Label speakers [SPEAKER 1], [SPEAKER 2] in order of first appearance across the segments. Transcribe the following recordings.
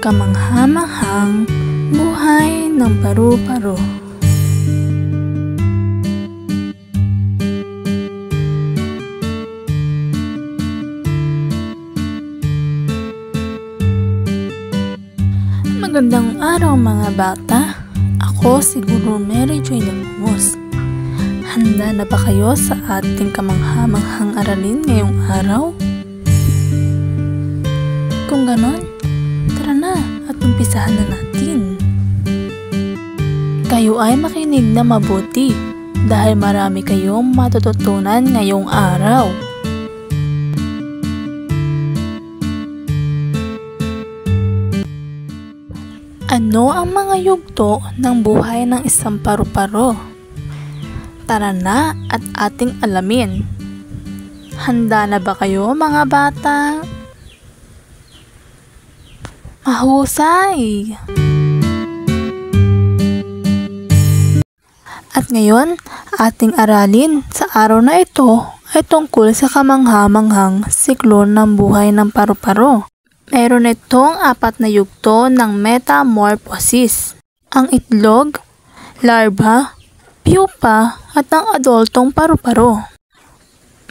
[SPEAKER 1] Kamangha-manghang buhay ng paru-paro. Magandang araw mga bata. Ako si Guro Mary Joy Lemos. Handa na ba kayo sa ating kamangha-manghang aralin ngayong araw? Kung ganon, tara na at umpisahan na natin. Kayo ay makinig na mabuti dahil marami kayong matututunan ngayong araw. Ano ang mga yugto ng buhay ng isang paru-paro? Tara na at ating alamin. Handa na ba kayo mga bata? Mahusay! At ngayon, ating aralin sa araw na ito ay tungkol sa kamangha-manghang siklo ng buhay ng paru-paro. Mayroon itong 4 na yugto ng metamorphosis. Ang itlog, larva, pupa, at ang adultong paru-paro.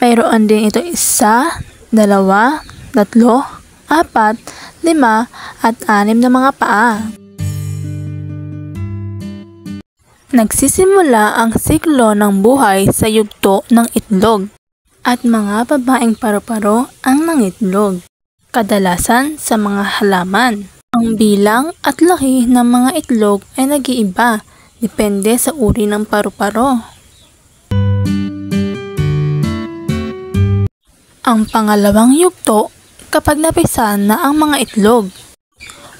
[SPEAKER 1] Mayroon din ito 1, 2, 3, 4, 5, at 6 na mga paa. Nagsisimula ang siklo ng buhay sa yugto ng itlog at mga babaeng paru-paro ang nangitlog. Kadalasan sa mga halaman. Ang bilang at laki ng mga itlog ay nag-iiba, depende sa uri ng paru-paro. Ang pangalawang yugto, kapag napisan na ang mga itlog.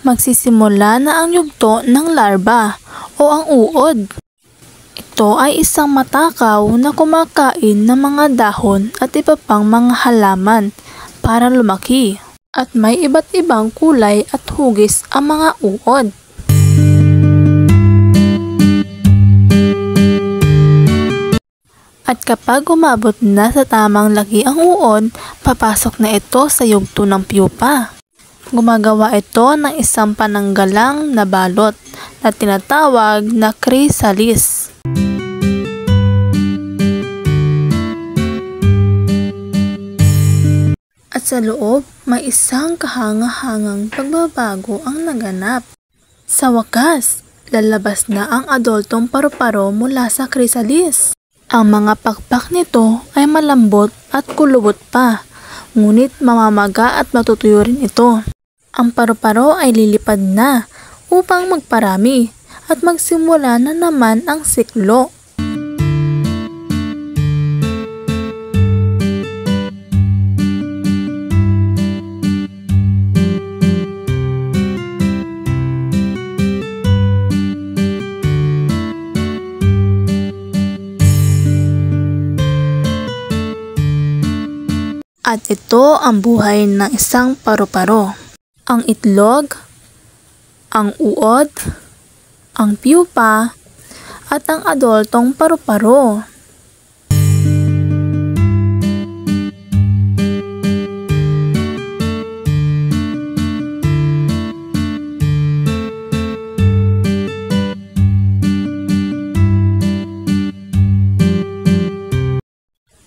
[SPEAKER 1] Magsisimula na ang yugto ng larva o ang uod. Ito ay isang matakaw na kumakain ng mga dahon at iba pang mga halaman para lumaki. At may iba't ibang kulay at hugis ang mga uod. At kapag umabot na sa tamang laki ang uod, papasok na ito sa yugto ng pupa. Gumagawa ito ng isang pananggalang na balot na tinatawag na chrysalis. At sa loob, may isang kahanga-hangang pagbabago ang naganap. Sa wakas, lalabas na ang adultong paru-paro mula sa chrysalis. Ang mga pakpak nito ay malambot at kulubot pa, ngunit mamamaga at matutuyo rin ito. Ang paru-paro ay lilipad na upang magparami at magsimula na naman ang siklo. At ito ang buhay ng isang paru-paro. Ang itlog, ang uod, ang pupa, at ang adultong paru-paro.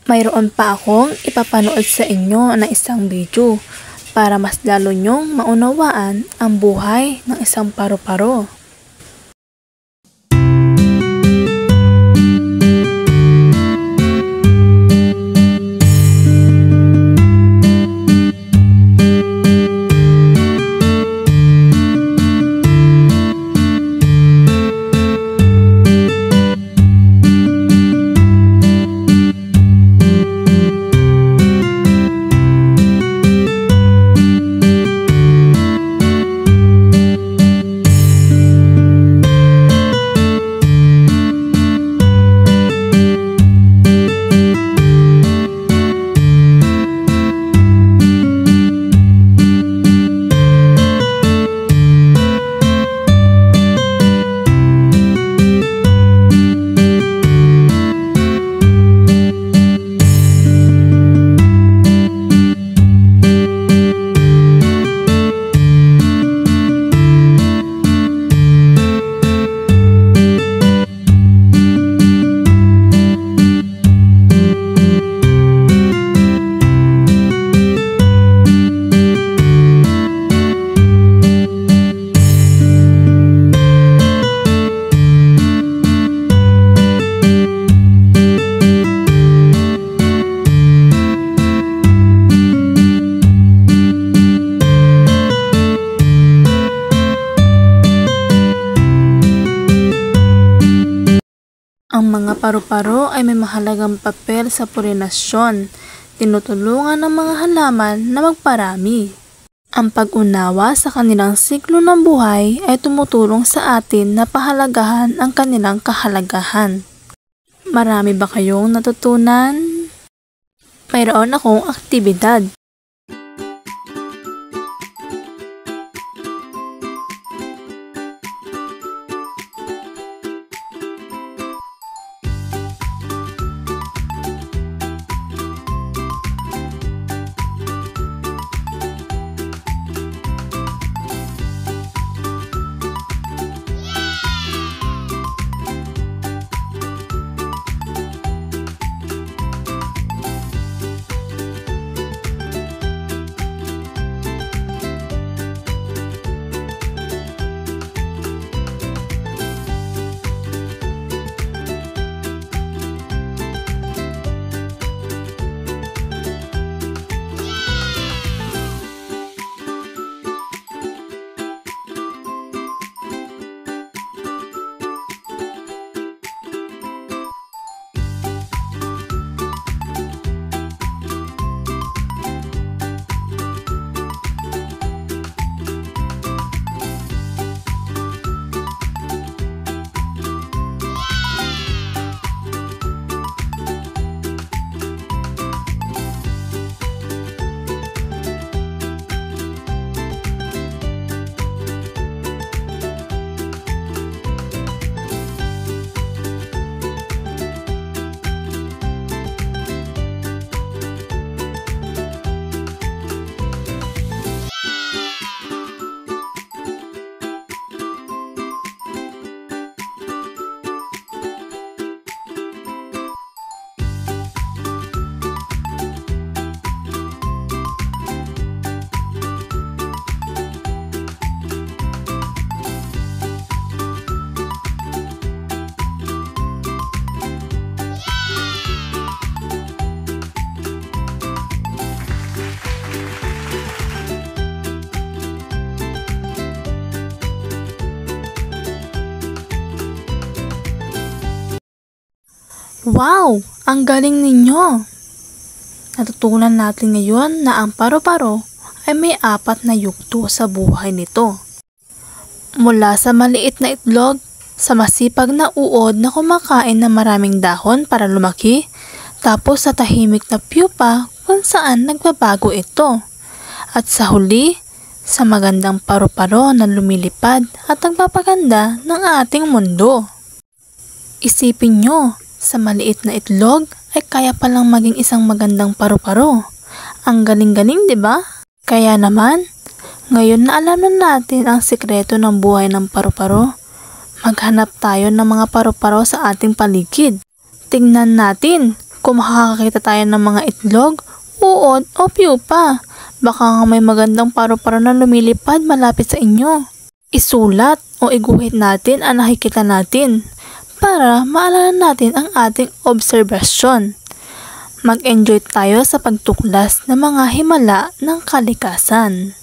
[SPEAKER 1] Mayroon pa akong ipapanood sa inyo na isang video para mas lalo nyong maunawaan ang buhay ng isang paru-paro. mga paru-paro ay may mahalagang papel sa polinasyon. Tinutulungan ng mga halaman na magparami. Ang pag-unawa sa kanilang siklo ng buhay ay tumutulong sa atin na pahalagahan ang kanilang kahalagahan. Marami ba kayong natutunan? Mayroon akong aktibidad. Wow! Ang galing ninyo! Natutunan natin ngayon na ang paru-paro ay may 4 na yugto sa buhay nito. Mula sa maliit na itlog, sa masipag na uod na kumakain ng maraming dahon para lumaki, tapos sa tahimik na pupa kung saan nagbabago ito. At sa huli, sa magandang paru-paro na lumilipad at nagpapaganda ng ating mundo. Isipin nyo, sa maliit na itlog ay kaya palang maging isang magandang paru-paro. Ang galing-galing, di ba? Kaya naman, ngayon na alam na natin ang sikreto ng buhay ng paru-paro, maghanap tayo ng mga paru-paro sa ating paligid. Tingnan natin kung makakakita tayo ng mga itlog, uod o pupa. Baka nga may magandang paru-paro na lumilipad malapit sa inyo. Isulat o iguhit natin ang nakikita natin para maalala natin ang ating obserbasyon. Mag-enjoy tayo sa pagtuklas ng mga himala ng kalikasan.